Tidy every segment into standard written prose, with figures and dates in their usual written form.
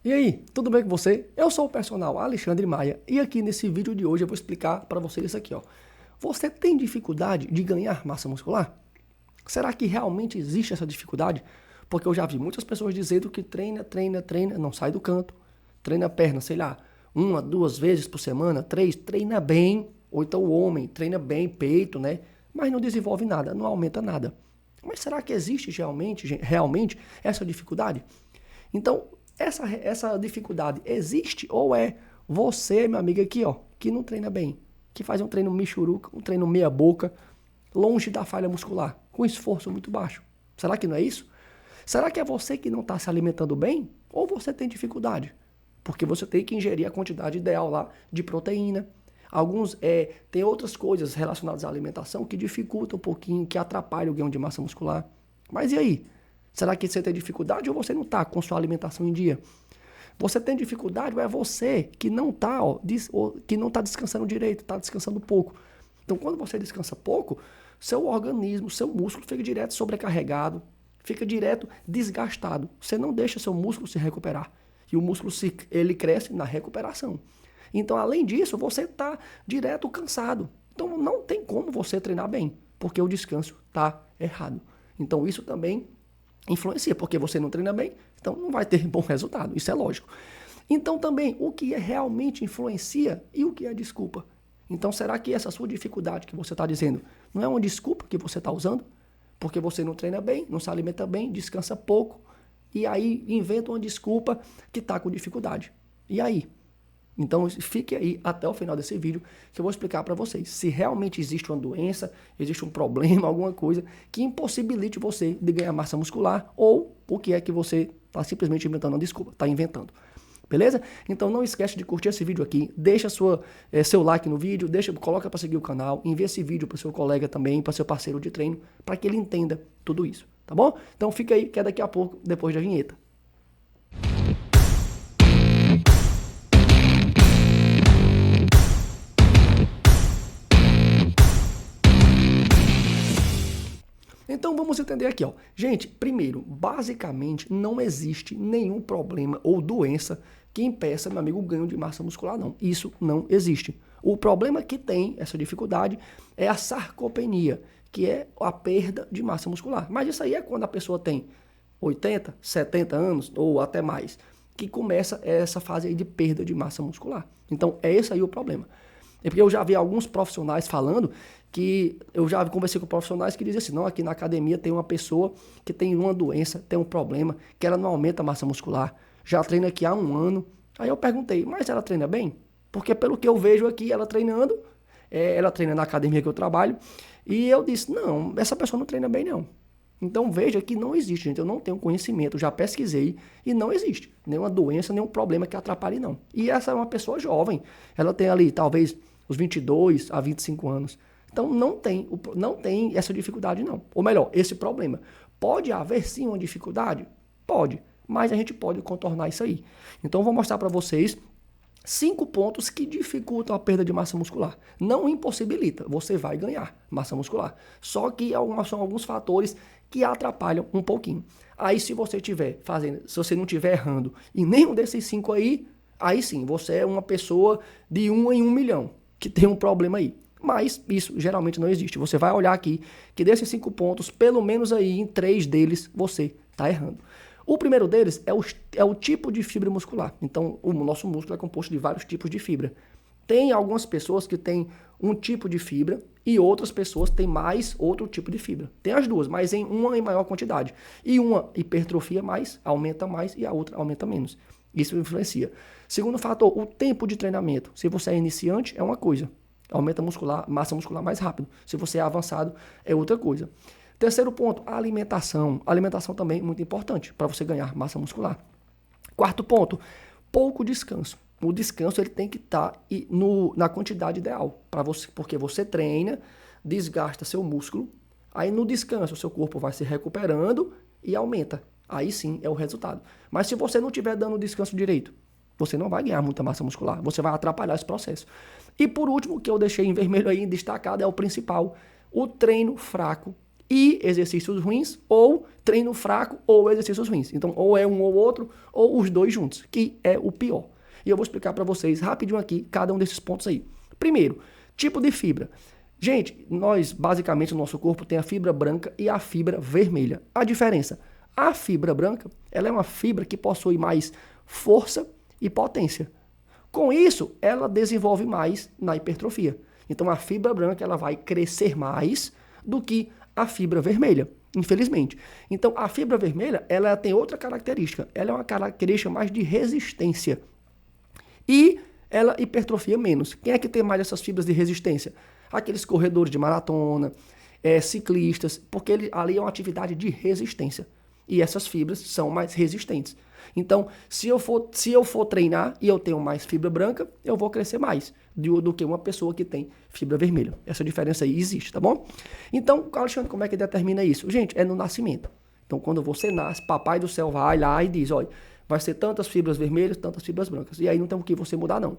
E aí, tudo bem com você? Eu sou o personal Alexandre Maia e aqui nesse vídeo de hoje eu vou explicar para vocês isso aqui, ó. Você tem dificuldade de ganhar massa muscular? Será que realmente existe essa dificuldade? Porque eu já vi muitas pessoas dizendo que treina, não sai do canto, treina a perna, sei lá, 1, 2 vezes por semana, 3, treina bem, ou então o homem treina bem peito, né? Mas não desenvolve nada, não aumenta nada. Mas será que existe realmente essa dificuldade? Então, essa dificuldade existe ou é você, meu amigo, aqui, ó, que não treina bem, que faz um treino michuruca, um treino meia boca, longe da falha muscular, com esforço muito baixo? Será que não é isso? Será que é você que não está se alimentando bem ou você tem dificuldade? Porque você tem que ingerir a quantidade ideal lá de proteína. Alguns tem outras coisas relacionadas à alimentação que dificultam um pouquinho, que atrapalham o ganho de massa muscular. Mas e aí? Será que você tem dificuldade ou você não está com sua alimentação em dia? Você tem dificuldade ou é você que não está descansando direito, está descansando pouco? Então, quando você descansa pouco, seu organismo, seu músculo fica direto sobrecarregado, fica direto desgastado. Você não deixa seu músculo se recuperar. E o músculo ele cresce na recuperação. Então, além disso, você está direto cansado. Então, não tem como você treinar bem, porque o descanso está errado. Então, isso também influencia, porque você não treina bem, então não vai ter bom resultado, isso é lógico. Então também, o que realmente influencia e o que é desculpa? Então será que essa sua dificuldade que você está dizendo não é uma desculpa que você está usando? Porque você não treina bem, não se alimenta bem, descansa pouco, e aí inventa uma desculpa que está com dificuldade. E aí? Então fique aí até o final desse vídeo que eu vou explicar para vocês se realmente existe uma doença, existe um problema, alguma coisa que impossibilite você de ganhar massa muscular ou o que é que você está simplesmente inventando uma desculpa, está inventando. Beleza? Então não esquece de curtir esse vídeo aqui, deixa seu like no vídeo, coloca para seguir o canal, envia esse vídeo para o seu colega também, para seu parceiro de treino, para que ele entenda tudo isso, tá bom? Então fica aí que é daqui a pouco, depois da vinheta. Então vamos entender aqui, ó. Gente, primeiro, basicamente não existe nenhum problema ou doença que impeça, meu amigo, o ganho de massa muscular, não. Isso não existe. O problema que tem, essa dificuldade, é a sarcopenia, que é a perda de massa muscular. Mas isso aí é quando a pessoa tem 80, 70 anos ou até mais, que começa essa fase aí de perda de massa muscular. Então, é esse aí o problema. É porque eu já vi alguns profissionais falando que eu já conversei com profissionais que dizem assim, não, aqui na academia tem uma pessoa que tem uma doença, tem um problema, que ela não aumenta a massa muscular, já treina aqui há 1 ano. Aí eu perguntei, mas ela treina bem? Porque pelo que eu vejo aqui, ela treinando, ela treina na academia que eu trabalho, e eu disse, não, essa pessoa não treina bem não. Então veja que não existe, gente, eu não tenho conhecimento, já pesquisei e não existe nenhuma doença, nenhum problema que atrapalhe não. E essa é uma pessoa jovem, ela tem ali talvez os 22 a 25 anos. Então não tem essa dificuldade não. Ou melhor, esse problema. Pode haver sim uma dificuldade? Pode, mas a gente pode contornar isso aí. Então eu vou mostrar para vocês 5 pontos que dificultam a perda de massa muscular. Não impossibilita, você vai ganhar massa muscular. Só que são alguns fatores que atrapalham um pouquinho. Aí se você se você não estiver errando em nenhum desses 5 aí sim, você é uma pessoa de 1 em 1 milhão que tem um problema aí. Mas isso geralmente não existe. Você vai olhar aqui que desses 5 pontos, pelo menos aí em 3 deles você está errando. O primeiro deles é o tipo de fibra muscular. Então, o nosso músculo é composto de vários tipos de fibra. Tem algumas pessoas que têm um tipo de fibra e outras pessoas têm mais outro tipo de fibra. Tem as duas, mas em maior quantidade. E uma hipertrofia mais, aumenta mais, e a outra aumenta menos. Isso influencia. Segundo fator, o tempo de treinamento. Se você é iniciante, é uma coisa. Aumenta massa muscular mais rápido. Se você é avançado, é outra coisa. Terceiro ponto, a alimentação. A alimentação também é muito importante para você ganhar massa muscular. Quarto ponto, pouco descanso. O descanso ele tem que estar na quantidade ideal para você, porque você treina, desgasta seu músculo, aí no descanso o seu corpo vai se recuperando e aumenta. Aí sim é o resultado. Mas se você não estiver dando o descanso direito, você não vai ganhar muita massa muscular, você vai atrapalhar esse processo. E por último, o que eu deixei em vermelho aí, destacado, é o principal, o treino fraco e exercícios ruins, ou treino fraco ou exercícios ruins. Então, ou é um ou outro, ou os dois juntos, que é o pior. E eu vou explicar para vocês rapidinho aqui cada um desses pontos aí. Primeiro, tipo de fibra. Gente, nós, basicamente, no nosso corpo tem a fibra branca e a fibra vermelha. A diferença, a fibra branca, ela é uma fibra que possui mais força e potência. Com isso, ela desenvolve mais na hipertrofia. Então, a fibra branca, ela vai crescer mais do que a fibra vermelha, infelizmente. Então, a fibra vermelha, ela tem outra característica. Ela é uma característica mais de resistência. E ela hipertrofia menos. Quem é que tem mais essas fibras de resistência? Aqueles corredores de maratona, ciclistas, porque ali é uma atividade de resistência. E essas fibras são mais resistentes. Então, se eu for treinar e eu tenho mais fibra branca, eu vou crescer mais do que uma pessoa que tem fibra vermelha. Essa diferença aí existe, tá bom? Então, Alexandre, como é que determina isso? Gente, é no nascimento. Então, quando você nasce, papai do céu vai lá e diz, olha, vai ser tantas fibras vermelhas, tantas fibras brancas. E aí não tem o que você mudar, não.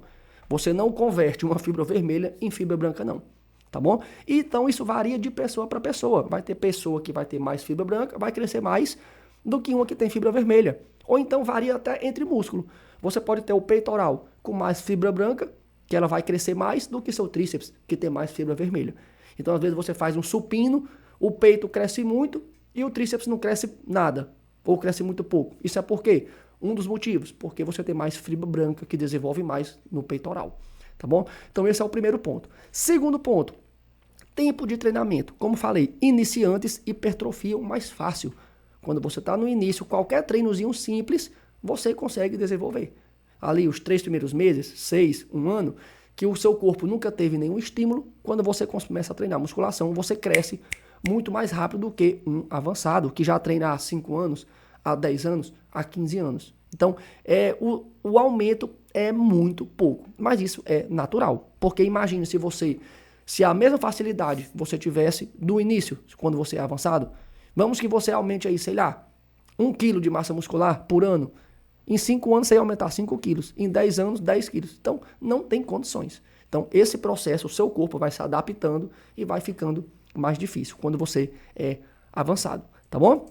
Você não converte uma fibra vermelha em fibra branca, não. Tá bom? Então, isso varia de pessoa para pessoa. Vai ter pessoa que vai ter mais fibra branca, vai crescer mais do que uma que tem fibra vermelha. Ou então varia até entre músculo. Você pode ter o peitoral com mais fibra branca, que ela vai crescer mais do que seu tríceps, que tem mais fibra vermelha. Então, às vezes, você faz um supino, o peito cresce muito e o tríceps não cresce nada, ou cresce muito pouco. Isso é por quê? Um dos motivos, porque você tem mais fibra branca que desenvolve mais no peitoral. Tá bom? Então, esse é o primeiro ponto. Segundo ponto, tempo de treinamento. Como falei, iniciantes hipertrofiam mais fácil. Quando você está no início, qualquer treinozinho simples, você consegue desenvolver. Ali, os 3 primeiros meses, 6, 1 ano, que o seu corpo nunca teve nenhum estímulo, quando você começa a treinar musculação, você cresce muito mais rápido do que um avançado, que já treina há 5 anos, há 10 anos, há 15 anos. Então, o aumento é muito pouco, mas isso é natural. Porque imagine se a mesma facilidade você tivesse do início, quando você é avançado, vamos que você aumente aí, sei lá, 1 quilo de massa muscular por ano. Em 5 anos você ia aumentar 5 quilos. Em 10 anos, 10 quilos. Então, não tem condições. Então, esse processo, o seu corpo vai se adaptando e vai ficando mais difícil quando você é avançado. Tá bom?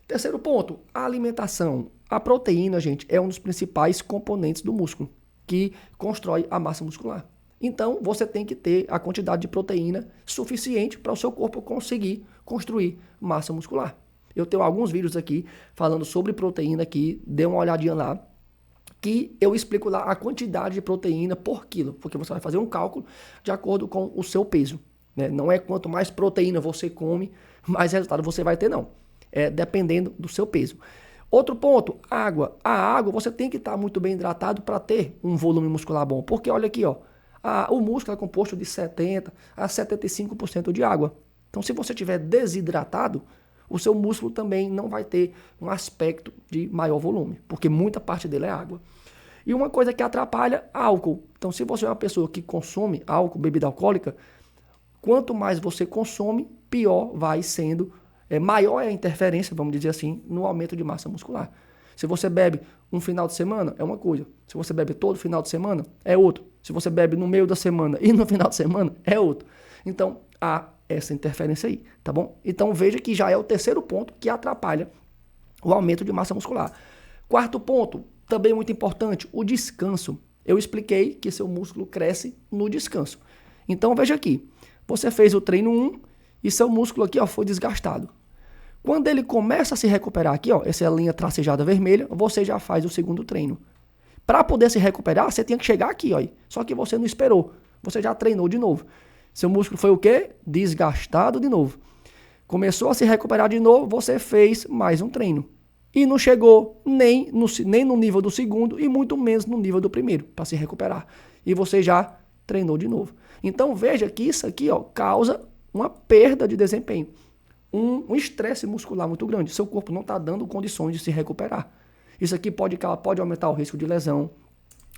Terceiro ponto, a alimentação. A proteína, gente, é um dos principais componentes do músculo, que constrói a massa muscular. Então, você tem que ter a quantidade de proteína suficiente para o seu corpo conseguir construir massa muscular. Eu tenho alguns vídeos aqui falando sobre proteína aqui, dê uma olhadinha lá, que eu explico lá a quantidade de proteína por quilo, porque você vai fazer um cálculo de acordo com o seu peso. Né? Não é quanto mais proteína você come, mais resultado você vai ter, não. É dependendo do seu peso. Outro ponto, água. A água você tem que estar muito bem hidratado para ter um volume muscular bom, porque olha aqui, ó. O músculo é composto de 70% a 75% de água. Então, se você estiver desidratado, o seu músculo também não vai ter um aspecto de maior volume, porque muita parte dele é água. E uma coisa que atrapalha, álcool. Então, se você é uma pessoa que consome álcool, bebida alcoólica, quanto mais você consome, pior vai sendo, maior é a interferência, vamos dizer assim, no aumento de massa muscular. Se você bebe um final de semana, é uma coisa. Se você bebe todo final de semana, é outro. Se você bebe no meio da semana e no final de semana, é outro. Então, há essa interferência aí, tá bom? Então, veja que já é o terceiro ponto que atrapalha o aumento de massa muscular. Quarto ponto, também muito importante, o descanso. Eu expliquei que seu músculo cresce no descanso. Então, veja aqui. Você fez o treino 1 e seu músculo aqui, ó, foi desgastado. Quando ele começa a se recuperar aqui, ó, essa é a linha tracejada vermelha, você já faz o segundo treino. Para poder se recuperar, você tinha que chegar aqui, ó. Só que você não esperou. Você já treinou de novo. Seu músculo foi o quê? Desgastado de novo. Começou a se recuperar de novo, você fez mais um treino. E não chegou nem no nível do segundo e muito menos no nível do primeiro para se recuperar. E você já treinou de novo. Então veja que isso aqui, ó, causa uma perda de desempenho. Um estresse muscular muito grande. Seu corpo não está dando condições de se recuperar. Isso aqui pode aumentar o risco de lesão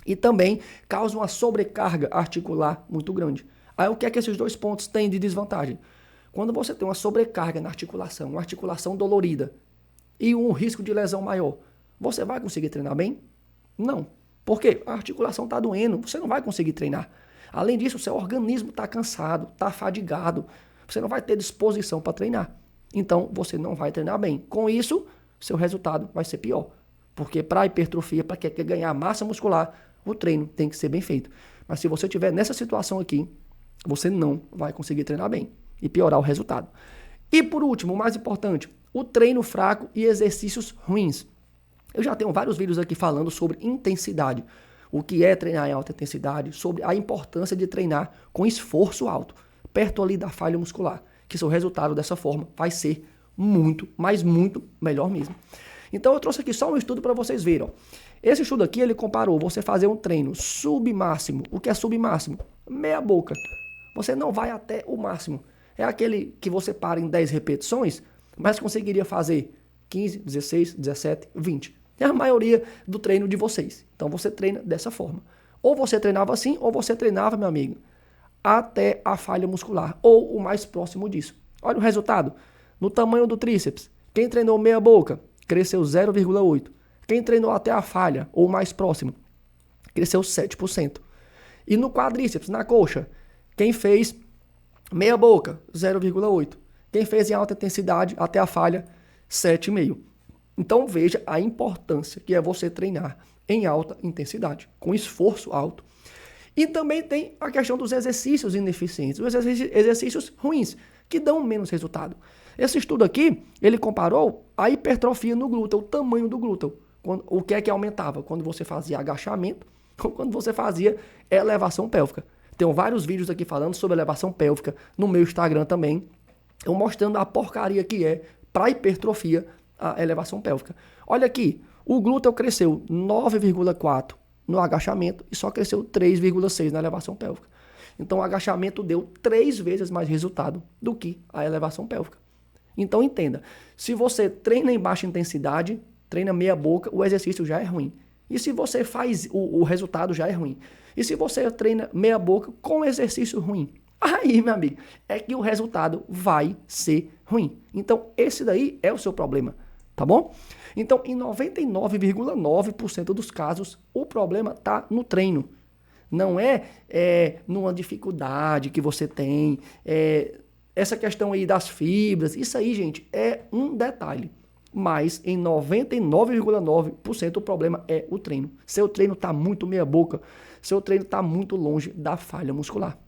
e também causa uma sobrecarga articular muito grande. Aí o que é que esses dois pontos têm de desvantagem? Quando você tem uma sobrecarga na articulação, uma articulação dolorida e um risco de lesão maior, você vai conseguir treinar bem? Não. Por quê? A articulação está doendo, você não vai conseguir treinar. Além disso, o seu organismo está cansado, está fadigado. você não vai ter disposição para treinar. Então, você não vai treinar bem. Com isso, seu resultado vai ser pior. Porque para hipertrofia, para quem quer ganhar massa muscular, o treino tem que ser bem feito. Mas se você estiver nessa situação aqui, você não vai conseguir treinar bem e piorar o resultado. E por último, o mais importante, o treino fraco e exercícios ruins. Eu já tenho vários vídeos aqui falando sobre intensidade. O que é treinar em alta intensidade, sobre a importância de treinar com esforço alto, perto ali da falha muscular, que seu resultado dessa forma vai ser muito, mas muito melhor mesmo. Então eu trouxe aqui só um estudo para vocês verem. Ó. Esse estudo aqui, ele comparou você fazer um treino submáximo. O que é submáximo? Meia boca. Você não vai até o máximo. É aquele que você para em 10 repetições, mas conseguiria fazer 15, 16, 17, 20. É a maioria do treino de vocês. Então você treina dessa forma. Ou você treinava assim, ou você treinava, meu amigo, até a falha muscular, ou o mais próximo disso. Olha o resultado. No tamanho do tríceps, quem treinou meia boca, cresceu 0,8. Quem treinou até a falha, ou mais próximo, cresceu 7%. E no quadríceps, na coxa, quem fez meia boca, 0,8. Quem fez em alta intensidade até a falha, 7,5. Então veja a importância que é você treinar em alta intensidade, com esforço alto. E também tem a questão dos exercícios ineficientes, os exercícios ruins, que dão menos resultado. Esse estudo aqui, ele comparou a hipertrofia no glúteo, o tamanho do glúteo. O que é que aumentava? Quando você fazia agachamento ou quando você fazia elevação pélvica. Tenho vários vídeos aqui falando sobre elevação pélvica no meu Instagram também, eu mostrando a porcaria que é para hipertrofia a elevação pélvica. Olha aqui, o glúteo cresceu 9,4 no agachamento e só cresceu 3,6 na elevação pélvica. Então o agachamento deu 3 vezes mais resultado do que a elevação pélvica. Então entenda, se você treina em baixa intensidade, treina meia boca, o exercício já é ruim. E se você faz, o resultado já é ruim. E se você treina meia boca com exercício ruim, aí, meu amigo, é que o resultado vai ser ruim. Então esse daí é o seu problema, tá bom? Então em 99,9% dos casos, o problema está no treino. Não é numa dificuldade que você tem, essa questão aí das fibras, isso aí, gente, é um detalhe. Mas em 99,9% o problema é o treino. Seu treino está muito meia boca, seu treino está muito longe da falha muscular.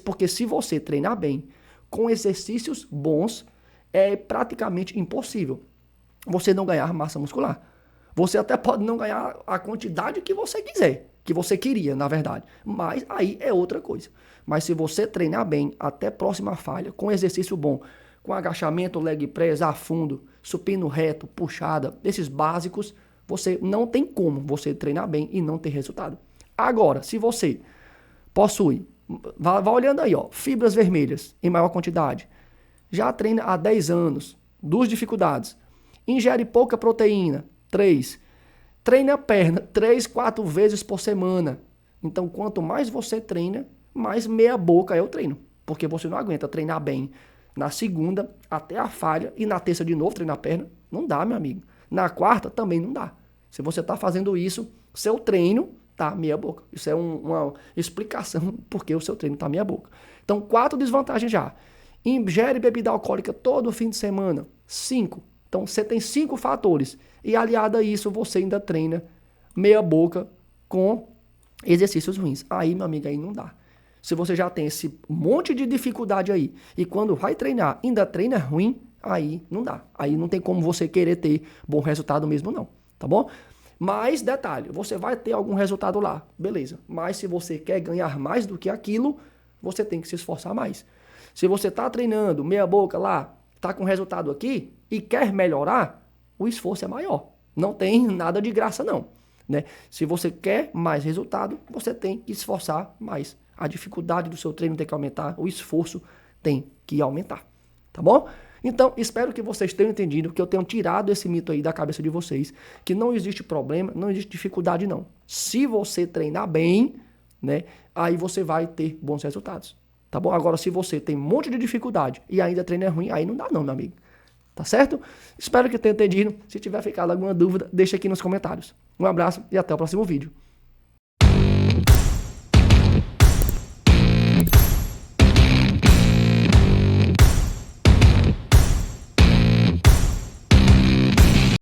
Porque se você treinar bem, com exercícios bons, é praticamente impossível você não ganhar massa muscular. Você até pode não ganhar a quantidade que você quiser, que você queria, na verdade. Mas aí é outra coisa. Mas se você treinar bem até próxima falha, com exercício bom, com agachamento, leg press, a fundo, supino reto, puxada, esses básicos, você não tem como você treinar bem e não ter resultado. Agora, se você possui, vá olhando aí, ó, fibras vermelhas em maior quantidade, já treina há 10 anos, 2 dificuldades, ingere pouca proteína, 3, treina a perna 3, 4 vezes por semana. Então, quanto mais você treina, mais meia boca é o treino, porque você não aguenta treinar bem na segunda até a falha e na terça de novo treinar a perna, não dá, meu amigo. Na quarta também não dá. Se você está fazendo isso, seu treino tá meia boca. Isso é uma explicação porque o seu treino tá meia boca. Então, 4 desvantagens já. Ingere bebida alcoólica todo fim de semana. 5. Então, você tem 5 fatores. E aliado a isso, você ainda treina meia boca com exercícios ruins. Aí, meu amigo, aí não dá. Se você já tem esse monte de dificuldade aí, e quando vai treinar, ainda treina ruim, aí não dá. Aí não tem como você querer ter bom resultado mesmo não, tá bom? Mas, detalhe, você vai ter algum resultado lá, beleza. Mas se você quer ganhar mais do que aquilo, você tem que se esforçar mais. Se você está treinando meia boca lá, está com resultado aqui, e quer melhorar, o esforço é maior. Não tem nada de graça não, né? Se você quer mais resultado, você tem que esforçar mais. A dificuldade do seu treino tem que aumentar, o esforço tem que aumentar, tá bom? Então, espero que vocês tenham entendido, que eu tenho tirado esse mito aí da cabeça de vocês, que não existe problema, não existe dificuldade não. Se você treinar bem, né, aí você vai ter bons resultados, tá bom? Agora, se você tem um monte de dificuldade e ainda treino é ruim, aí não dá não, meu amigo. Tá certo? Espero que tenha entendido. Se tiver ficado alguma dúvida, deixa aqui nos comentários. Um abraço e até o próximo vídeo.